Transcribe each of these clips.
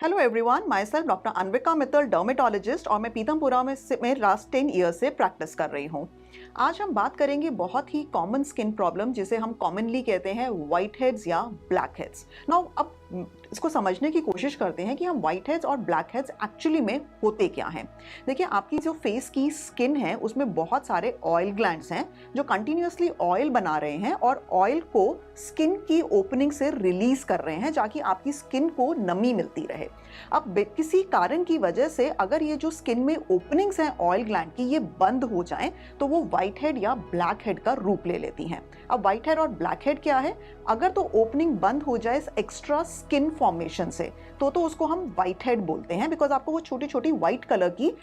Hello everyone, my self doctor Anvika Mittal, dermatologist, और मैं पीतमपुरा में लास्ट 10 ईयर से प्रैक्टिस कर रही हूँ। आज हम बात करेंगे बहुत ही कॉमन स्किन प्रॉब्लम जिसे हम कॉमनली कहते हैं वाइट हेड्स या ब्लैक हेड्स। नाउ अब इसको समझने की कोशिश करते हैं कि हम वाइट हेड्स और ब्लैक हेड्स एक्चुअली में होते क्या हैं। देखिए, आपकी जो फेस की स्किन है उसमें बहुत सारे ऑयल ग्लैंड्स हैं जो कंटिन्यूअसली ऑयल बना रहे हैं और ऑयल को स्किन की ओपनिंग से रिलीज कर रहे हैं ताकि आपकी स्किन को नमी मिलती रहे। अब किसी कारण की वजह से अगर ये जो स्किन में ओपनिंग्स हैं ऑयल ग्लैंड की ये बंद हो जाएं तो वो व्हाइट हेड या ब्लैक हेड का रूप ले लेती हैं। अब व्हाइट हेड और ब्लैक हेड क्या है? अगर तो ओपनिंग बंद हो जाए एक्स्ट्रा स्किन फॉर्मेशन से तो उसको हम व्हाइट हेड बोलते हैं, बिकॉज आपको वो छोटी छोटी व्हाइट कलर की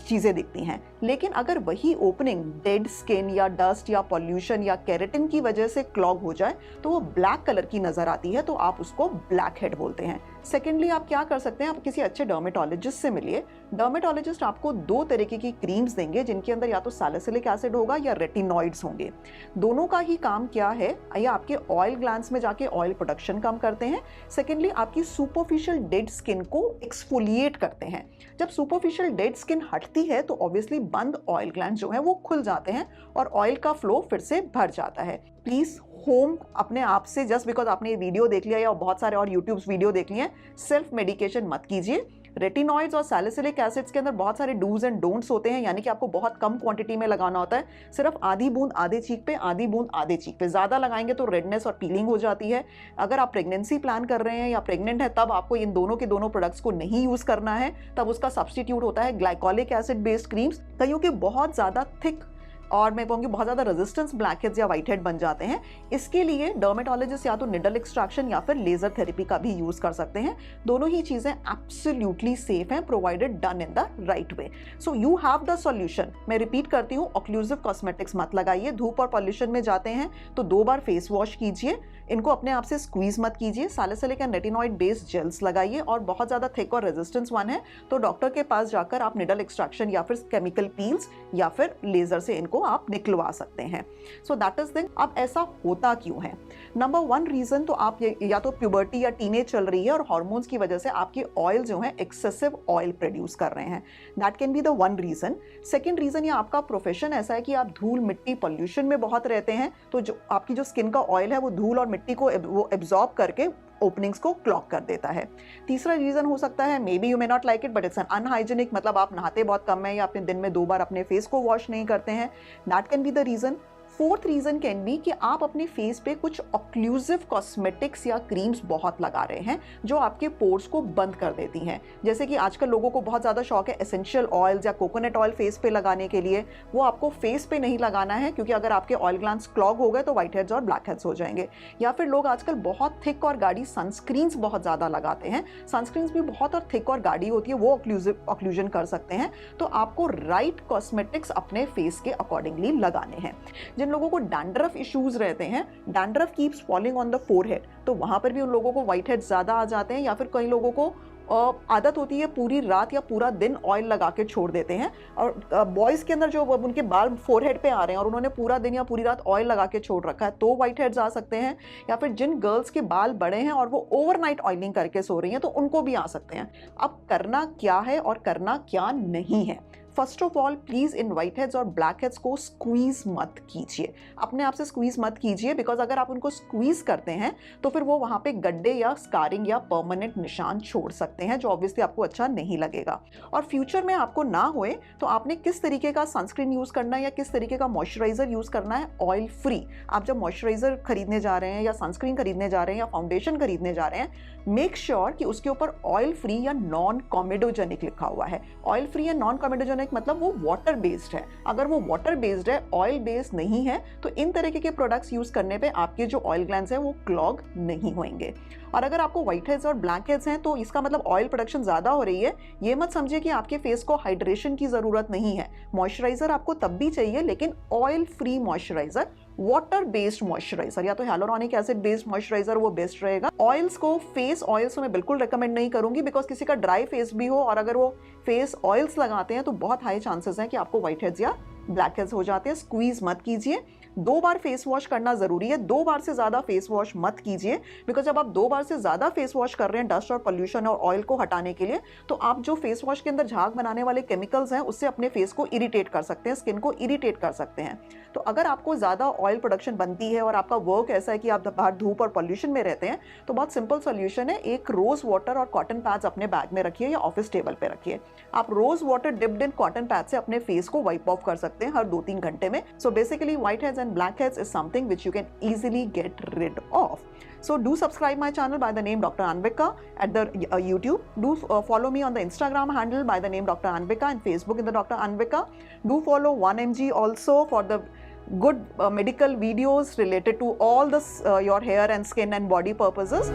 चीजें दिखती हैं। लेकिन अगर वही ओपनिंग डेड स्किन या डस्ट या पॉल्यूशन या केराटिन की वजह से क्लॉग हो जाए तो वो ब्लैक कलर की नजर आती है, तो आप उसको ब्लैक हेड बोलते हैं। सेकेंडली, आप क्या कर सकते हैं, आप किसी अच्छे डर्मेटोलॉजिस्ट से मिलिए। डर्मेटोलॉजिस्ट आपको 2 तरीके की क्रीम्स देंगे जिनके अंदर या तो सैलिसिलिक एसिड होगा या रेटिनॉइड्स होंगे। दोनों का ही काम क्या है, ये आपके ऑयल ग्लैंड्स में जाके ऑयल प्रोडक्शन कम करते हैं। सेकेंडली, आपकी सुपरफिशियल डेड स्किन को एक्सफोलिएट करते हैं। जब सुपरफिशियल डेड स्किन हटती है तो ऑब्वियसली बंद ऑयल ग्लैंड जो है वो खुल जाते हैं और ऑयल का फ्लो फिर से भर जाता है। प्लीज होम अपने आप से, जस्ट बिकॉज आपने ये वीडियो देख लिया या बहुत सारे और यूट्यूब वीडियो देख लिए, सेल्फ मेडिकेशन मत कीजिए। रेटिनॉइड्स और सैलिसिलिक एसिड्स के अंदर बहुत सारे डूज एंड डोंट्स होते हैं, यानी कि आपको बहुत कम क्वांटिटी में लगाना होता है। सिर्फ आधी बूंद आधे चीक पे, आधी बूंद आधे चीक पे। ज़्यादा लगाएंगे तो रेडनेस और पीलिंग हो जाती है। अगर आप प्रेगनेंसी प्लान कर रहे हैं या प्रेग्नेंट है तब आपको इन दोनों के दोनों प्रोडक्ट्स को नहीं यूज़ करना है। तब उसका सब्सटीट्यूट होता है ग्लाइकोलिक एसिड बेस्ड क्रीम्स। कईयों के बहुत ज़्यादा थिक और मैं कहूँगी बहुत ज़्यादा रेजिस्टेंस ब्लैक हेड्स या व्हाइट हेड बन जाते हैं। इसके लिए डर्मेटोलॉजिस्ट या तो निडल एक्सट्रैक्शन या फिर लेजर थेरेपी का भी यूज़ कर सकते हैं। दोनों ही चीज़ें एब्सोल्युटली सेफ हैं, provided done in the right way. So you have the solution. मैं रिपीट करती हूँ, ऑक्लूसिव कॉस्मेटिक्स मत लगाइए। धूप और पॉल्यूशन में जाते हैं तो 2 बार फेस वॉश कीजिए। इनको अपने आप से स्क्वीज मत कीजिए। Salicylic and retinoid based gels लगाइए, और बहुत ज़्यादा थिक और रेजिस्टेंस वन है तो डॉक्टर के पास जाकर आप निडल एक्सट्रैक्शन या फिर केमिकल पील्स या फिर लेजर से इनको आप निकलवा सकते हैं। So that is thing. अब ऐसा होता क्यों है? नंबर 1 रीजन तो आप या तो प्यूबर्टी या टीनेज चल रही है और हार्मोन्स की वजह से आपके ऑयल जो है एक्सेसिव ऑयल प्रोड्यूस कर रहे हैं। That can be the 1 reason. Second reason, या आपका प्रोफेशन ऐसा है कि आप धूल मिट्टी पॉल्यूशन में बहुत रहते हैं, तो जो आपकी जो स्किन का ऑयल है वो धूल और मिट्टी को वो एब्जॉर्ब करके ओपनिंग्स को क्लॉग कर देता है। तीसरा रीजन हो सकता है, may be you may not like it but it's an unhygienic, मतलब आप नहाते बहुत कम है या अपने दिन में 2 बार अपने फेस को वॉश नहीं करते हैं। That can be the reason. 4th reason can be कि आप अपने फेस पे कुछ ऑक्लूसिव कॉस्मेटिक्स या क्रीम्स बहुत लगा रहे हैं जो आपके पोर्स को बंद कर देती हैं। जैसे कि आजकल लोगों को बहुत ज़्यादा शौक है एसेंशियल ऑयल्स या कोकोनट ऑयल फेस पे लगाने के लिए। वो आपको फेस पे नहीं लगाना है, क्योंकि अगर आपके ऑयल ग्लैंड्स क्लॉग हो गए तो व्हाइट हेड्स और ब्लैक हेड्स हो जाएंगे। या फिर लोग आजकल बहुत थिक और गाढ़ी सनस्क्रीन्स बहुत ज़्यादा लगाते हैं। सनस्क्रीन्स भी बहुत और थिक और गाढ़ी होती है, वो ऑक्लूजन कर सकते हैं। तो आपको राइट कॉस्मेटिक्स अपने फेस के अकॉर्डिंगली लगाने हैं। जिन लोगों को डैंड्रफ इश्यूज रहते हैं, dandruff keeps falling on the forehead, तो वहां पर भी उन लोगों को व्हाइट हेड ज्यादा आ जाते हैं। या फिर कई लोगों को आदत होती है पूरी रात या पूरा दिन ऑयल लगा के छोड़ देते हैं, और बॉयज़ के अंदर जो उनके बाल फोरहेड पे आ रहे हैं और उन्होंने पूरा दिन या पूरी रात ऑयल लगा के छोड़ रखा है, तो व्हाइट हेड्स आ सकते हैं। या फिर जिन गर्ल्स के बाल बड़े हैं और वो ओवरनाइट ऑयलिंग करके सो रही हैं तो उनको भी आ सकते हैं। अब करना क्या है और करना क्या नहीं है? First of all, please in white heads और ब्लैक हेड्स को स्क्वीज मत कीजिए। अपने आप से स्क्वीज मत कीजिए, बिकॉज अगर आप उनको स्क्वीज करते हैं तो फिर वो वहां पे गड्ढे या स्कारिंग या परमानेंट निशान छोड़ सकते हैं, जो ऑब्वियसली आपको अच्छा नहीं लगेगा। और फ्यूचर में आपको ना होए तो आपने किस तरीके का सनस्क्रीन यूज करना है या किस तरीके का मॉइस्चराइजर यूज करना है, ऑयल फ्री। आप जब मॉइस्चराइजर खरीदने जा रहे हैं या सनस्क्रीन खरीदने जा रहे हैं या फाउंडेशन खरीदने जा रहे हैं, मेक श्योर कि उसके ऊपर ऑयल फ्री या नॉन कॉमेडोजेनिक लिखा हुआ है। ऑयल फ्री या नॉन कॉमेडोजेनिक मतलब वो वाटर बेस्ड है। अगर वो वाटर बेस्ड है, ऑयल बेस्ड नहीं है, तो इन तरीके के प्रोडक्ट्स यूज करने पे आपके जो ऑयल ग्लैंड्स हैं वो क्लॉग नहीं होंगे। और अगर आपको व्हाइट हेड्स और ब्लैक हेड्स हैं तो इसका मतलब ऑयल प्रोडक्शन ज्यादा हो रही है। ये मत समझिए कि आपके फेस को हाइड्रेशन की जरूरत नहीं है। मॉइस्चराइजर आपको तब भी चाहिए, लेकिन oil free moisturiser, water based moisturiser या तो hyaluronic एसिड बेस्ड मॉइस्चराइजर वो बेस्ट रहेगा। ऑयल्स को, फेस ऑयल्स मैं बिल्कुल रेकमेंड नहीं करूंगी, बिकॉज किसी का ड्राई फेस भी हो और अगर वो फेस ऑयल्स लगाते हैं तो बहुत हाई चांसेस हैं कि आपको व्हाइट हेड्स या ब्लैक हेड्स हो जाते हैं। स्क्वीज मत कीजिए। 2 बार फेस वॉश करना ज़रूरी है, 2 बार से ज़्यादा फेस वॉश मत कीजिए, बिकॉज जब आप 2 बार से ज़्यादा फेस वॉश कर रहे हैं डस्ट और पोल्यूशन और ऑयल को हटाने के लिए, तो आप जो फेस वॉश के अंदर झाग बनाने वाले केमिकल्स हैं उससे अपने फेस को इरिटेट कर सकते हैं, स्किन को इरिटेट कर सकते हैं। तो अगर आपको ज़्यादा ऑयल प्रोडक्शन बनती है और आपका वर्क ऐसा है कि आप बाहर धूप और पोल्यूशन में रहते हैं, तो बहुत सिंपल सोल्यूशन है, एक रोज़ वाटर और कॉटन पैड्स अपने बैग में रखिए या ऑफिस टेबल पे रखिए। आप rose water dipped in cotton pad से अपने फेस को वाइप ऑफ कर सकते हैं हर 2-3 घंटे में। So basically white heads and black heads is something which you can easily get rid of. So do subscribe my channel by the name Dr. Anvika at the YouTube. Do follow me on the Instagram handle by the name Dr. Anvika and Facebook in the Dr. Anvika. Do follow 1mg also for the good medical videos related to all this your hair and skin and body purposes.